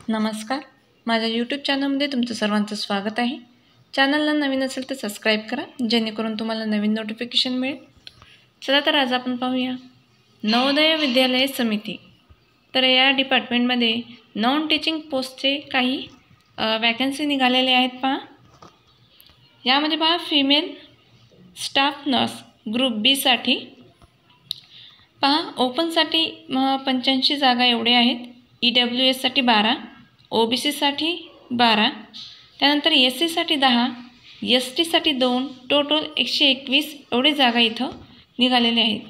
नमस्कार, माझ्या यूट्यूब चॅनलमध्ये तुमचं सर्वांचं स्वागत आहे। चॅनलला नवीन असेल तर सबस्क्राईब करा, जेणेकरून तुम्हाला नवीन नोटिफिकेशन मिळेल। चला तर आज आपण पाहूया नवोदय विद्यालय समिती। तर या डिपार्टमेंटमध्ये नॉन टीचिंग पोस्टचे काही वॅकन्सी निघालेले आहेत। पहा यामध्ये पहा फिमेल स्टाफ नर्स ग्रुप बी साठी पहा ओपनसाठी 85 जागा एवढे आहेत। EWS साठी 12, OBC साठी 12, त्यानंतर SC साठी 10, ST साठी 2, टोटल 121 एवढे जागा इथं निघालेले आहेत।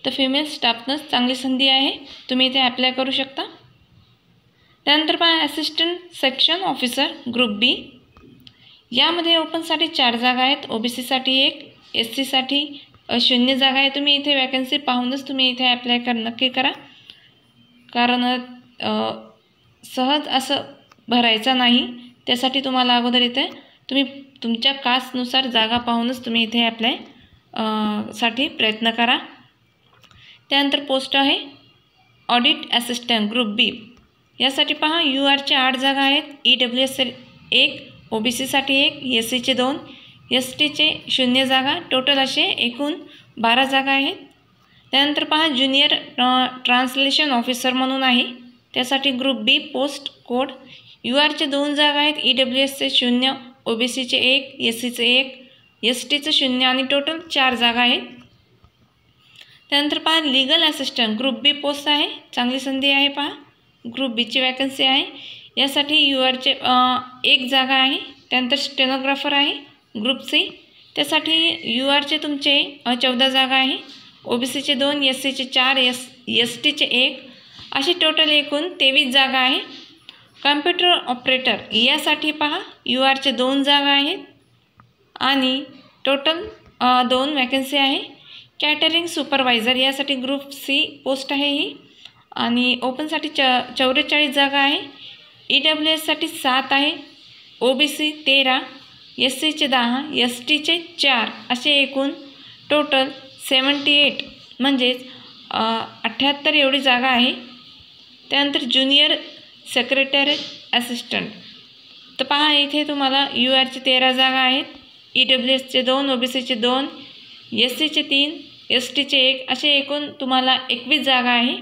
तर फिमेल स्टाफ नर्स चांगली संधी आहे, तुम्ही इथे अप्लाय करू शकता। त्यानंतर पहा असिस्टंट सेक्शन ऑफिसर ग्रुप बी, यामध्ये ओपनसाठी 4 जागा आहेत, OBC साठी 1, SC साठी 0 जागा आहे। तुम्ही इथे वॅकन्सी पाहूनच तुम्ही इथे अप्लाय नक्की करा, कारण सहज असं भरायचं नाही। त्यासाठी तुम्हाला अगोदर इथे तुम्ही तुमच्या कास्टनुसार जागा पाहूनच तुम्ही इथे अप्लाय साठी प्रयत्न करा। त्यानंतर पोस्ट आहे ऑडिट असिस्टंट ग्रुप बी, यासाठी पहा UR चे 8 जागा आहेत, EWS 1, OBC साठी 1, SC चे 2, ST चे 0 जागा, टोटल असे एकूण 12 जागा आहेत। त्यानंतर पहा ज्युनियर ट्रान्सलेशन ऑफिसर म्हणून आहे, त्यासाठी ग्रुप बी पोस्ट कोड UR चे 2 जागा आहेत, EWS चे 0, OBC चे 1, SC चे 1, ST चे 0 आणि टोटल 4 जागा आहेत। त्यानंतर पहा लीगल असिस्टंट ग्रुप बी पोस्ट आहे, चांगली संधी आहे। पहा ग्रुप बी ची वॅकन्सी आहे, यासाठी UR चे 1 जागा आहे। त्यानंतर स्टेनोग्राफर आहे ग्रुप सी, त्यासाठी UR चे तुमचे 14 जागा आहे, OBC चे 2, SC चे 4, ST चे 1, अशी टोटल एकूण 23 जागा आहे। कॉम्प्युटर ऑपरेटर यासाठी पहा UR चे 2 जागा आहेत आणि टोटल 2 वॅकन्सी आहे। कॅटरिंग सुपरवायझर यासाठी ग्रुप सी पोस्ट आहे ही, आणि ओपनसाठी 44 जागा आहे। EWS साठी 7 आहे, OBC 13, SC चे 10, ST चे 4, असे एकूण टोटल 78 म्हणजेच 78 एवढी जागा आहे। त्यानंतर ज्युनियर सेक्रेटरी असिस्टंट, तर पहा इथे तुम्हाला UR चे 13 जागा आहेत, EWS चे 2, OBC चे 2, SC चे 3, ST चे 1, असे एकूण तुम्हाला 21 जागा आहे।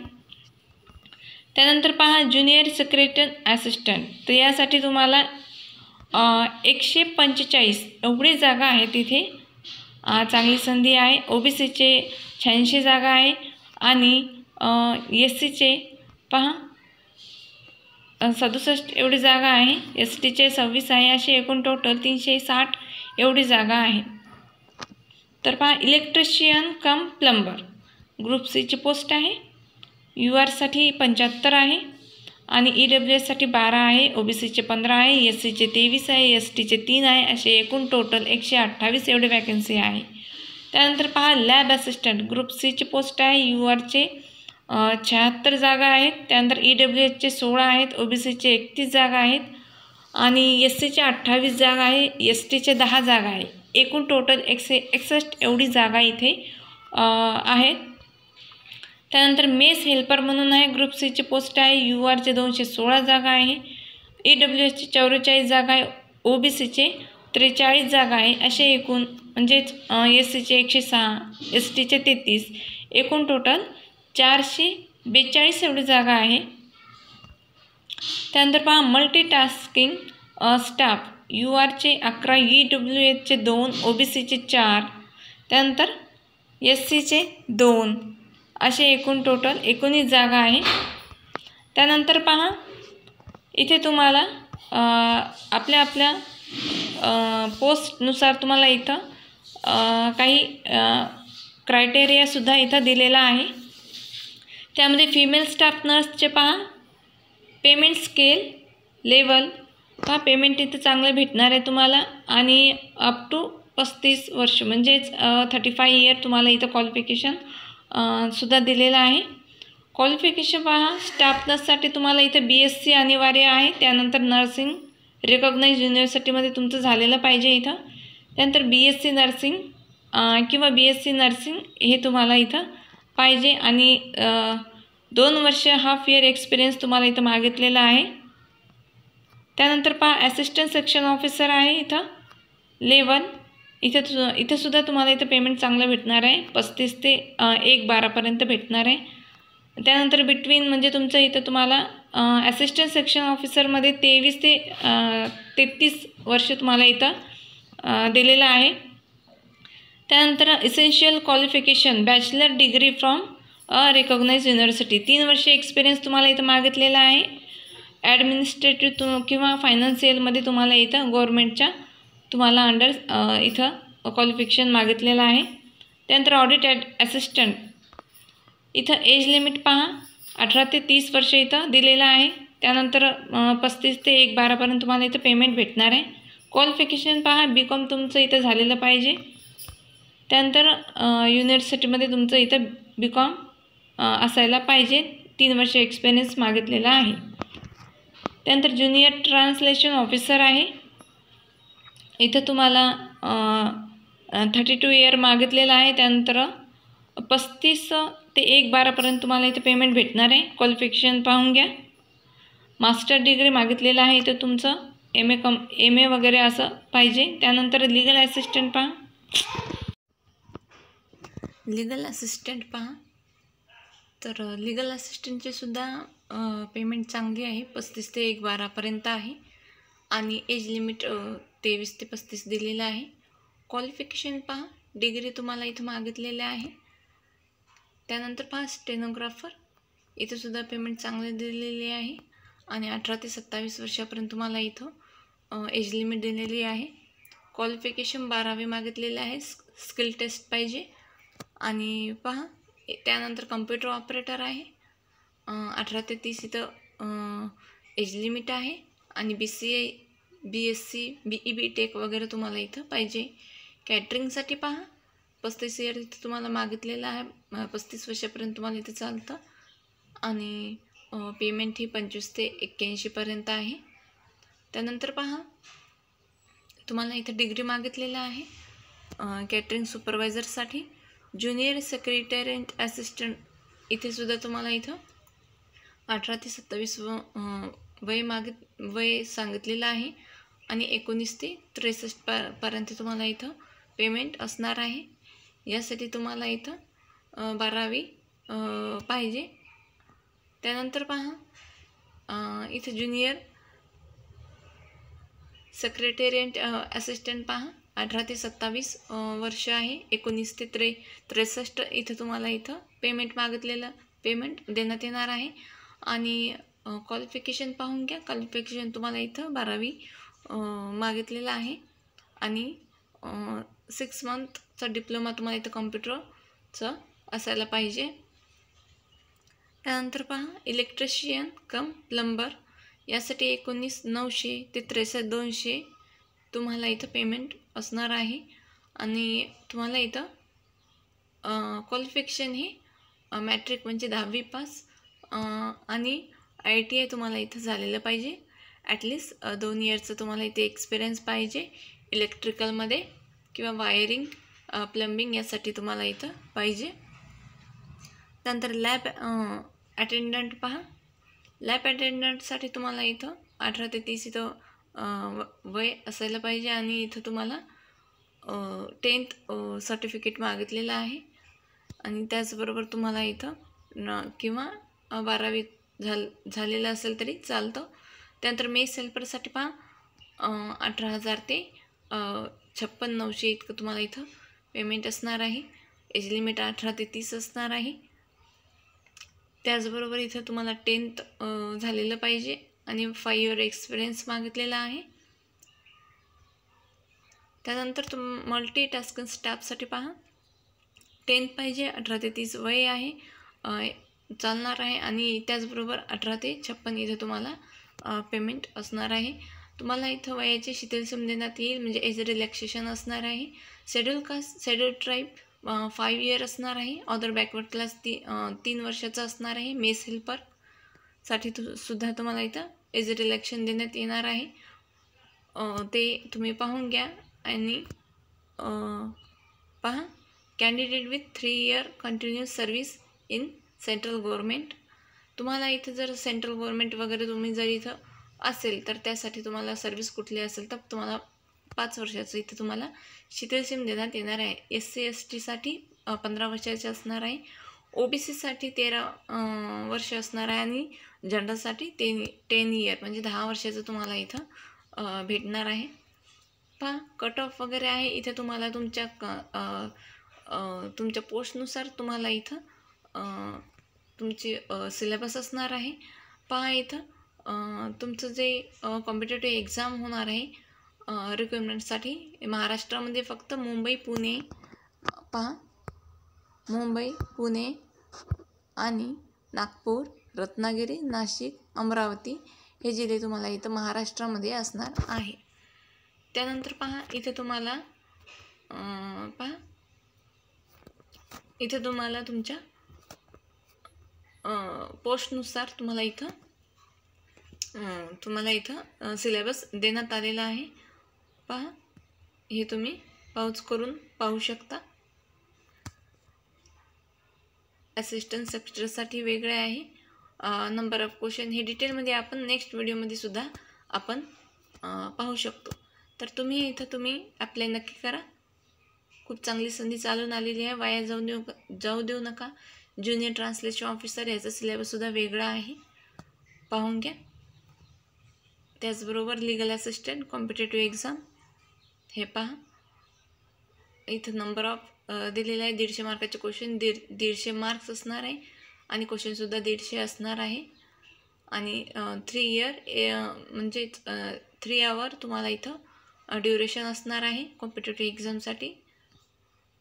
त्यानंतर पहा ज्युनियर सेक्रेटरी असिस्टंट, तर यासाठी तुम्हाला 145 एवढी जागा आहे तिथे, चांगली संधी आहे। OBC चे 86 जागा आहे आणि SC चे पहा 67 एवढी जागा आहे, ST चे 26 आहे, असे एकूण टोटल 360 एवढी जागा आहे। तर पहा इलेक्ट्रिशियन कम प्लंबर ग्रुप सी ची पोस्ट आहे, UR साठी 75 आहे आणि EWS साठी 12 आहे, OBC चे 15 आहे, SC चे 23 आहे, ST चे 3 आहे, असे एकूण टोटल 128 एवढी वॅकन्सी आहे। त्यानंतर पहा लॅब असिस्टंट ग्रुप सी ची पोस्ट आहे, UR चे 76 जागा आहेत, त्यानंतर EWS चे 16 आहेत, OBC चे 31 जागा आहेत आणि SC चे 28 जागा आहे, ST चे 10 जागा आहे, एकूण टोटल 161 एवढी जागा इथे आहेत। त्यानंतर मेस हेल्पर म्हणून आहे, ग्रुप सी ची पोस्ट आहे, UR चे 216 जागा आहे, EWS ची 44 जागा आहे, OBC चे 43 जागा आहे, असे एकूण म्हणजेच SC चे 106, ST चे 33, एकूण टोटल 442 एवढी जागा आहे। त्यानंतर पहा मल्टीटास्किंग स्टाफ, UR चे 11, EWS चे 2, OBC चे 4, त्यानंतर SC चे 2, असे एकूण टोटल 19 जागा आहे। त्यानंतर पहा इथे तुम्हाला आपल्या पोस्टनुसार तुम्हाला इथं काही क्रायटेरियासुद्धा इथं दिलेला आहे। त्यामध्ये फिमेल स्टाफ नर्सचे पहा पेमेंट स्केल लेवल, पहा पेमेंट इथं चांगलं भेटणार आहे तुम्हाला, आणि अप टू 35 वर्ष म्हणजेच 35 इयर तुम्हाला इथं क्वालिफिकेशन सुद्धा दिलेलं आहे। क्वालिफिकेशन पहा स्टाफ नर्ससाठी तुम्हाला इथं BSc अनिवार्य आहे, त्यानंतर नर्सिंग रिकॉग्नाइज युनिव्हर्सिटीमध्ये तुमचं झालेलं पाहिजे इथं, त्यानंतर BSc नर्सिंग किंवा BSc नर्सिंग हे तुम्हाला इथं पाहिजे, आणि 2 वर्ष हाफ इयर एक्सपिरियन्स तुम्हाला इथं मागितलेला आहे। त्यानंतर पहा असिस्टंट सेक्शन ऑफिसर आहे इथं लेवल, इथं सुद्धा तुम्हाला इथं पेमेंट चांगलं भेटणार आहे, 35 ते 1-12पर्यंत भेटणार आहे. त्यानंतर बिटवीन म्हणजे तुमचं इथं तुम्हाला असिस्टंट सेक्शन ऑफिसरमध्ये 23 ते 33 वर्ष तुम्हाला इथं दिलेलं आहे. त्यानंतर essential qualification bachelor degree from recognize university, 3 वर्ष एक्सपिरियन्स तुम्हाला इथं मागितलेला आहे. ॲडमिनिस्ट्रेटिव्ह किंवा फायनान्शियलमध्ये तुम्हाला इथं गव्हर्नमेंटच्या तुम्हाला अंडर इथं क्वालिफिकेशन मागितलेलं आहे. त्यानंतर ऑडिट असिस्टंट, इथं एज लिमिट पहा 18 ते 30 वर्ष इथं दिलेलं आहे. त्यानंतर 35 ते 1-12पर्यंत तुम्हाला इथं पेमेंट भेटणार आहे. क्वालिफिकेशन पहा BCom तुमचं इथं झालेलं पाहिजे. त्यानंतर युनिव्हर्सिटीमध्ये तुमचं इथं BCom असायला पाहिजे, 3 वर्ष एक्सपिरियन्स मागितलेला आहे. त्यानंतर ज्युनियर ट्रान्सलेशन ऑफिसर आहे, इथं तुम्हाला 32 इयर मागितलेलं आहे. त्यानंतर 35 ते 1-12पर्यंत तुम्हाला इथं पेमेंट भेटणार आहे. क्वालिफिकेशन पाहून घ्या. मास्टर डिग्री मागितलेलं आहे, इथं तुमचं MA वगैरे असं पाहिजे. त्यानंतर लिगल असिस्टंट पहा, तर लिगल असिस्टंटचे सुद्धा पेमेंट चांगली आहे, 35 ते 1-12पर्यंत आहे आणि एज लिमिट 23 ते 35 दिलेलं आहे. क्वालिफिकेशन पहा, डिग्री तुम्हाला इथं मागितलेले आहे. त्यानंतर पहा स्टेनोग्राफर, इथं सुद्धा पेमेंट चांगले दिलेले आहे आणि 18 ते 27 वर्षापर्यंत तुम्हाला इथं एज लिमिट दिलेली आहे. क्वालिफिकेशन 12वी मागितलेले आहे, स्किल टेस्ट पाहिजे. आणि पहा त्यानंतर कम्प्युटर ऑपरेटर आहे, 18 ते 30 इथं एज लिमिट आहे आणि BCA BSc BE BTech वगैरे तुम्हाला इथं पाहिजे. कॅटरिंगसाठी पहा 35 इयर इथं तुम्हाला मागितलेलं आहे, 35 वर्षापर्यंत तुम्हाला इथं चालतं आणि पेमेंट ही 25 ते 81पर्यंत आहे. त्यानंतर पहा तुम्हाला इथं डिग्री मागितलेलं आहे कॅटरिंग सुपरवायझरसाठी. ज्युनियर सेक्रेटरीएट असिस्टंट, इथे सुद्धा तुम्हाला इथं 18 ते 27 वय सांगितलेलं आहे आणि 19 ते 63 पर्यंत तुम्हाला इथं पेमेंट असणार आहे. यासाठी तुम्हाला इथं 12वी पाहिजे. त्यानंतर पहा इथं ज्युनियर सेक्रेटरीएट असिस्टंट पहा 18 ते 27 वर्ष आहे, 19 ते 63 इथं तुम्हाला इथं पेमेंट मागितलेलं पेमेंट देण्यात येणार आहे. आणि क्वालिफिकेशन पाहून घ्या, क्वालिफिकेशन तुम्हाला इथं 12वी मागितलेलं आहे आणि 6 मंथचा डिप्लोमा तुम्हाला इथं कॉम्प्युटरचं असायला पाहिजे. त्यानंतर पहा इलेक्ट्रिशियन कम प्लंबर, यासाठी 19,900 ते 63,200 तुम्हाला इथं पेमेंट असणार आहे आणि तुम्हाला इथं क्वालिफिकेशन ही मॅट्रिक म्हणजे 10वी पास आणि ITI तुम्हाला इथं झालेलं पाहिजे. ॲटलिस्ट 2 इयरचं तुम्हाला इथे एक्सपिरियन्स पाहिजे इलेक्ट्रिकलमध्ये किंवा वायरिंग प्लंबिंग यासाठी तुम्हाला इथं पाहिजे. त्यानंतर लॅब अटेंडंट पहा, लॅब अटेंडंटसाठी तुम्हाला इथं 18 ते 30 इथं वय असायला पाहिजे आणि इथं तुम्हाला 10th सर्टिफिकेट मागितलेलं आहे आणि त्याचबरोबर तुम्हाला इथं किंवा 12वी झालेलं असेल तरी चालतं. त्यानंतर मेस हेल्परसाठी पहा 18,000 ते 56,900 इतकं तुम्हाला इथं पेमेंट असणार आहे. एज लिमिट 18 ते 30 असणार आहे. त्याचबरोबर इथं तुम्हाला 10th झालेलं पाहिजे आणि 5 इयर एक्सपिरियन्स मागितलेला आहे. त्यानंतर मल्टीटास्किंग स्टाफसाठी पहा 10th पाहिजे, 18 ते 30 वय आहे चालणार आहे आणि त्याचबरोबर 18 ते 56 इथं तुम्हाला पेमेंट असणार आहे. तुम्हाला इथं वयाचे शिथिलसम देण्यात येईल म्हणजे एज रिलॅक्सेशन असणार आहे. Schedule caste schedule tribe 5 year असणार आहे. अदर बॅकवर्ड क्लास 3 वर्षाचा असणार आहे. मेस हेल्परसाठी सुद्धा तुम्हाला इथं एज रिलॅक्सेशन देण्यात येणार आहे. ते तुम्ही पाहून घ्या आणि पहा candidate with 3 year continuous service in central government. तुम्हाला इथं जर सेंट्रल गव्हर्मेंट वगैरे तुम्ही जर इथं असेल तर त्यासाठी तुम्हाला सर्व्हिस कुठली असेल तर तुम्हाला 5 वर्षाचं इथे तुम्हाला शिथिलसीम देण्यात येणार आहे. SC STसाठी 15 वर्षाचे असणार आहे. OBCसाठी 13 वर्ष असणार आहे आणि जनरलसाठी 10 इयर म्हणजे 10 वर्षाचं तुम्हाला इथं भेटणार आहे. पहा कट ऑफ वगैरे आहे इथे तुम्हाला तुमच्या पोस्टनुसार तुम्हाला इथं तुमची सिलेबस असणार आहे. पहा इथं तुमचं जे कॉम्पिटेटिव्ह एक्झाम होणार आहे रिक्वायरमेंटसाठी महाराष्ट्रामध्ये फक्त मुंबई पुणे पहा मुंबई पुणे आणि नागपूर रत्नागिरी नाशिक अमरावती हे जिल्हे तुम्हाला इथं महाराष्ट्रामध्ये असणार आहे. त्यानंतर पहा इथे तुम्हाला तुमच्या पोस्टनुसार तुम्हाला इथं सिलेबस देण्यात आलेला आहे. पहा हे तुम्ही पाऊच करून पाहू शकता. असिस्टंट सेक्टरसाठी वेगळे आहे. नंबर ऑफ क्वेश्चन हे डिटेलमध्ये आपण नेक्स्ट व्हिडिओमध्ये सुद्धा आपण पाहू शकतो. तर तुम्ही अप्लाय नक्की करा. खूप चांगली संधी चालून आलेली आहे. वाया जाऊ देऊ नका. ज्युनियर ट्रान्सलेशन ऑफिसर याचा सिलेबससुद्धा वेगळा आहे, पाहून घ्या. त्याचबरोबर लिगल असिस्टंट कॉम्पिटेटिव्ह एक्झाम हे पहा इथं नंबर ऑफ दिलेला आहे. 150 मार्काचे क्वेश्चन 150 मार्क्स असणार आहे आणि क्वेश्चनसुद्धा 150 असणार आहे. आणि 3 इयर म्हणजे 3 आवर तुम्हाला इथं ड्युरेशन असणार आहे कॉम्पिटेटिव्ह एक्झामसाठी.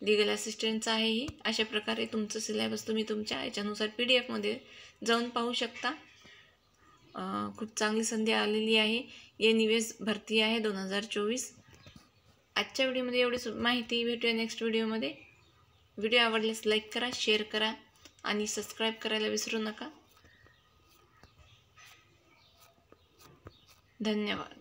लिगल असिस्टंटचं आहे ही. अशा प्रकारे तुमचं सिलेबस तुम्ही तुमच्या याच्यानुसार PDF मध्ये जाऊन पाहू शकता. खूप चांगली संधी आलेली आहे. NUS भरती आहे 2024. आजच्या व्हिडिओमध्ये एवढीच माहिती. भेटूया नेक्स्ट व्हिडिओमध्ये. व्हिडिओ आवडल्यास लाईक करा, शेअर करा आणि सबस्क्राईब करायला विसरू नका. धन्यवाद.